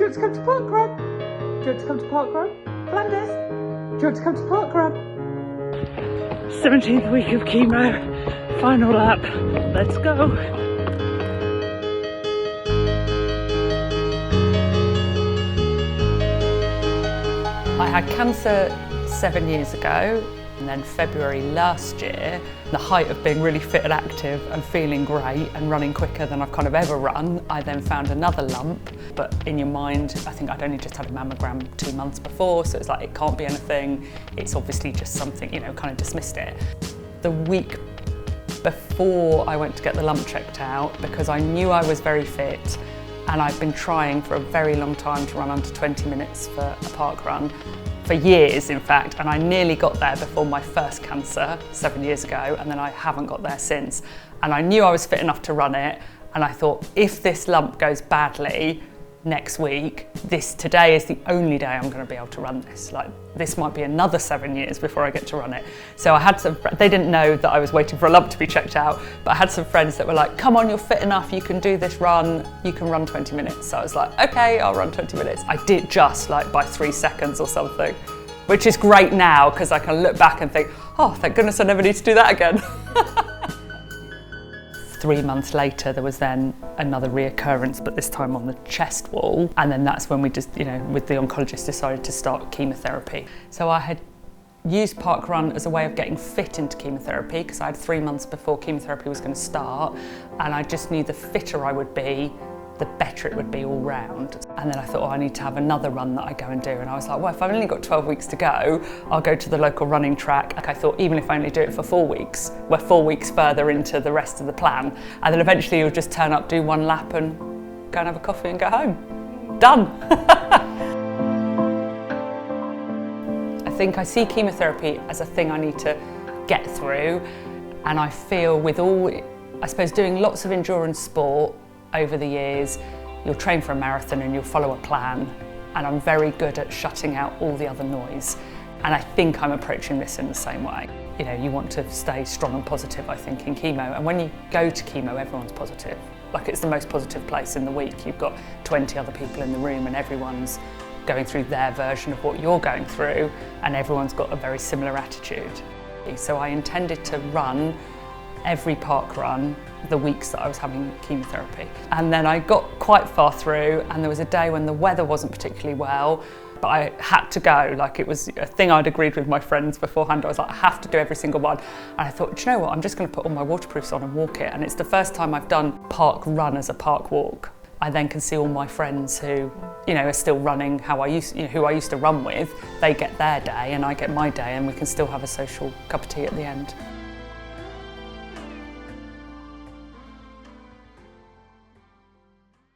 you want to come to Parkrun? Do you want to come to Parkrun? Flanders? Do you want to come to Parkrun? 17th week of chemo, final lap, let's go. I had cancer 7 years ago, and then February last year, the height of being really fit and active and feeling great and running quicker than I've kind of ever run, I then found another lump. But in your mind, I think I'd only just had a mammogram 2 months before, so it's like, it can't be anything. It's obviously just something, you know, kind of dismissed it. The week before I went to get the lump checked out, because I knew I was very fit, and I've been trying for a very long time to run under 20 minutes for a park run, for years in fact, and I nearly got there before my first cancer 7 years ago, and then I haven't got there since. And I knew I was fit enough to run it, and I thought, if this lump goes badly next week, today is the only day I'm going to be able to run this. Like, this might be another 7 years before I get to run it. So I had they didn't know that I was waiting for a lump to be checked out, but I had some friends that were like, come on, you're fit enough, you can do this run, you can run 20 minutes. So I was like, okay, I'll run 20 minutes. I did just like by 3 seconds or something, which is great now because I can look back and think, oh, thank goodness I never need to do that again. 3 months later, there was then another reoccurrence, but this time on the chest wall. And then that's when we just, you know, with the oncologist, decided to start chemotherapy. So I had used Parkrun as a way of getting fit into chemotherapy, because I had 3 months before chemotherapy was going to start. And I just knew the fitter I would be, the better it would be all round. And then I thought, oh, I need to have another run that I go and do. And I was like, well, if I've only got 12 weeks to go, I'll go to the local running track. Like, I thought, even if I only do it for 4 weeks, we're 4 weeks further into the rest of the plan. And then eventually you'll just turn up, do 1 lap and go and have a coffee and go home. Done. I think I see chemotherapy as a thing I need to get through. And I feel with all, I suppose, doing lots of endurance sport over the years, you'll train for a marathon and you'll follow a plan, and I'm very good at shutting out all the other noise. And I think I'm approaching this in the same way. You know, you want to stay strong and positive, I think, in chemo. And when you go to chemo, everyone's positive. Like, it's the most positive place in the week. You've got 20 other people in the room and everyone's going through their version of what you're going through, and everyone's got a very similar attitude. So I intended to run every park run the weeks that I was having chemotherapy. And then I got quite far through, and there was a day when the weather wasn't particularly well, but I had to go. Like, it was a thing I'd agreed with my friends beforehand. I was like, I have to do every single one. And I thought, do you know what, I'm just going to put all my waterproofs on and walk it. And it's the first time I've done park run as a park walk. I then can see all my friends who, you know, are still running who I used to run with. They get their day and I get my day, and we can still have a social cup of tea at the end.